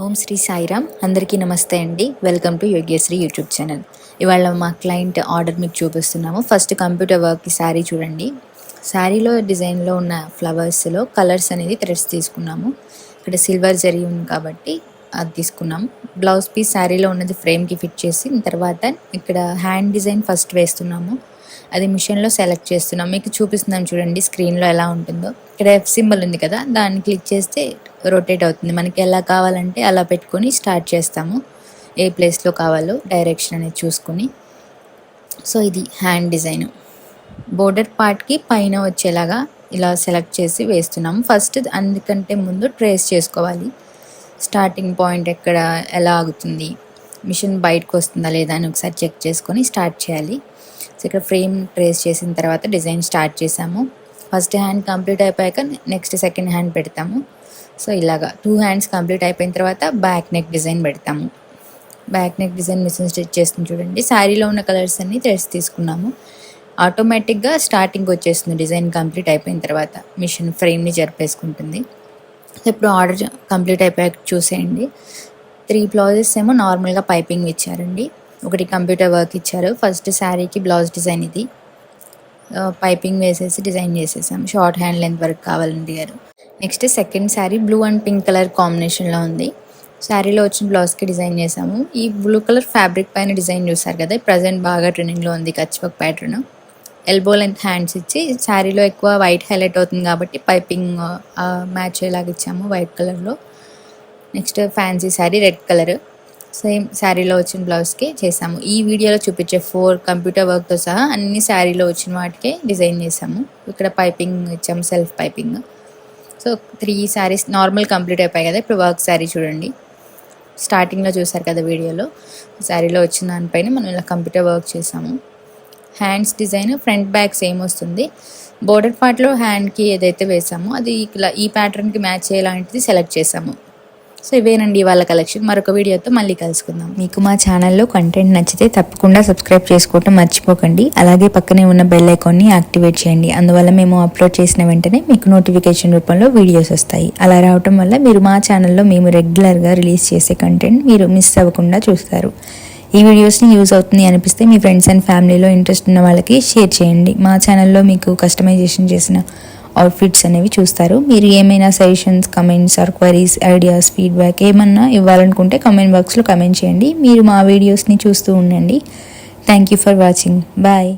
ఓం శ్రీ సాయిరామ్. అందరికీ నమస్తే అండి. Welcome to Yogyashri YouTube channel. ఇవాళ మా క్లయింట్ ఆర్డర్ మీకు చూపిస్తున్నాము. ఫస్ట్ కంప్యూటర్ వర్క్కి శారీ చూడండి. శారీలో డిజైన్లో ఉన్న ఫ్లవర్స్లో కలర్స్ అనేది థ్రెడ్స్ తీసుకున్నాము. ఇక్కడ సిల్వర్ జరీ ఉంది కాబట్టి అది తీసుకున్నాం. బ్లౌజ్ పీస్ శారీలో ఉన్నది ఫ్రేమ్కి ఫిట్ చేసి తర్వాత ఇక్కడ హ్యాండ్ డిజైన్ ఫస్ట్ వేస్తున్నాము. అది మిషన్లో సెలెక్ట్ చేస్తున్నాం. మీకు చూపిస్తున్నాం చూడండి స్క్రీన్లో ఎలా ఉంటుందో. ఇక్కడ ఎఫ్ సింబల్ ఉంది కదా, దాన్ని క్లిక్ చేస్తే రొటేట్ అవుతుంది. మనకి ఎలా కావాలంటే అలా పెట్టుకొని స్టార్ట్ చేస్తాము. ఏ ప్లేస్లో కావాలో డైరెక్షన్ అనేది చూసుకొని. సో ఇది హ్యాండ్ డిజైన్. బోర్డర్ పార్ట్కి పైన వచ్చేలాగా ఇలా సెలెక్ట్ చేసి వేస్తున్నాము. ఫస్ట్ అందుకంటే ముందు ట్రేస్ చేసుకోవాలి. స్టార్టింగ్ పాయింట్ ఎక్కడ ఎలా ఆగుతుంది, మిషన్ బయటకు వస్తుందా లేదా అని ఒకసారి చెక్ చేసుకొని స్టార్ట్ చేయాలి. సో ఇక్కడ ఫ్రేమ్ ట్రేస్ చేసిన తర్వాత డిజైన్ స్టార్ట్ చేసాము. ఫస్ట్ హ్యాండ్ కంప్లీట్ అయిపోయాక నెక్స్ట్ సెకండ్ హ్యాండ్ పెడతాము. సో ఇలాగా 2 హ్యాండ్స్ కంప్లీట్ అయిపోయిన తర్వాత బ్యాక్ నెక్ డిజైన్ పెడతాము. Back neck design machine stitch చేస్తుంది చూడండి. శారీలో ఉన్న కలర్స్ అన్ని థ్రెడ్స్ తీసుకున్నాము. ఆటోమేటిక్గా స్టార్టింగ్ వచ్చేస్తుంది డిజైన్ కంప్లీట్ అయిపోయిన తర్వాత. మిషన్ ఫ్రేమ్ని జరిపేసుకుంటుంది. ఇప్పుడు ఆర్డర్ కంప్లీట్ అయిపోయాక చూసేయండి. 3 బ్లౌజెస్ ఏమో నార్మల్గా పైపింగ్ ఇచ్చారండి. ఒకటి కంప్యూటర్ వర్క్ ఇచ్చారు. ఫస్ట్ శారీకి బ్లౌజ్ డిజైన్ ఇది పైపింగ్ వేసేసి డిజైన్ చేసేసాం. షార్ట్ హ్యాండ్ లెంత్ వరకు కావాలని అడిగారు. Next second sari blue and pink colour కాంబినేషన్లో ఉంది. శారీలో వచ్చిన బ్లౌజ్కి డిజైన్ చేసాము. ఈ బ్లూ కలర్ ఫ్యాబ్రిక్ పైన డిజైన్ చూసారు కదా, ప్రజెంట్ బాగా ట్రెండింగ్లో ఉంది Kutch work pattern. Elbow length hands ఇచ్చి శారీలో ఎక్కువ వైట్ హైలైట్ అవుతుంది కాబట్టి పైపింగ్ మ్యాచ్ అయ్యేలాగా ఇచ్చాము వైట్ కలర్లో. Next fancy sari red colour same శారీలో వచ్చిన బ్లౌజ్కి చేసాము. ఈ వీడియోలో చూపించే 4 కంప్యూటర్ వర్క్తో సహా అన్ని శారీలో వచ్చిన వాటికే డిజైన్ చేసాము. ఇక్కడ పైపింగ్ ఇచ్చాము, self piping. So 3 saris normal complete అయిపోయాయి కదా. ఇప్పుడు వర్క్ శారీ చూడండి. స్టార్టింగ్లో చూసారు కదా వీడియోలో, శారీలో వచ్చిన దానిపైన మనం ఇలా కంప్యూటర్ వర్క్ చేసాము. Hands design front back same వస్తుంది. బోర్డర్ పార్ట్లో హ్యాండ్కి ఏదైతే వేసామో అది ఇలా ఈ ప్యాటర్న్కి మ్యాచ్ అయ్యేలాంటిది సెలెక్ట్ చేసాము. సో ఇవేనండి వాళ్ళ కలెక్షన్. మరొక వీడియోతో మళ్ళీ కలుసుకుందాం. మీకు మా ఛానల్లో కంటెంట్ నచ్చితే తప్పకుండా సబ్స్క్రైబ్ చేసుకోవటం మర్చిపోకండి. అలాగే పక్కనే ఉన్న బెల్ ఐకాన్ని యాక్టివేట్ చేయండి. అందువల్ల మేము అప్లోడ్ చేసిన వెంటనే మీకు నోటిఫికేషన్ రూపంలో వీడియోస్ వస్తాయి. అలా రావటం వల్ల మీరు మా ఛానల్లో మేము రెగ్యులర్గా రిలీజ్ చేసే కంటెంట్ మీరు మిస్ అవ్వకుండా చూస్తారు. ఈ వీడియోస్ని యూజ్ అవుతుంది అనిపిస్తే మీ ఫ్రెండ్స్ అండ్ ఫ్యామిలీలో ఇంట్రెస్ట్ ఉన్న వాళ్ళకి షేర్ చేయండి. మా ఛానల్లో మీకు కస్టమైజేషన్ చేసిన అవుట్ఫిట్స్ అనేవి చూస్తారు. మీరు ఏమైనా suggestions, comments or queries, ideas, feedback ఏమన్నా ఇవ్వాలనుకుంటే కమెంట్ బాక్స్లో కమెంట్ చేయండి. మీరు మా వీడియోస్ని చూస్తూ ఉండండి. Thank you for watching. Bye.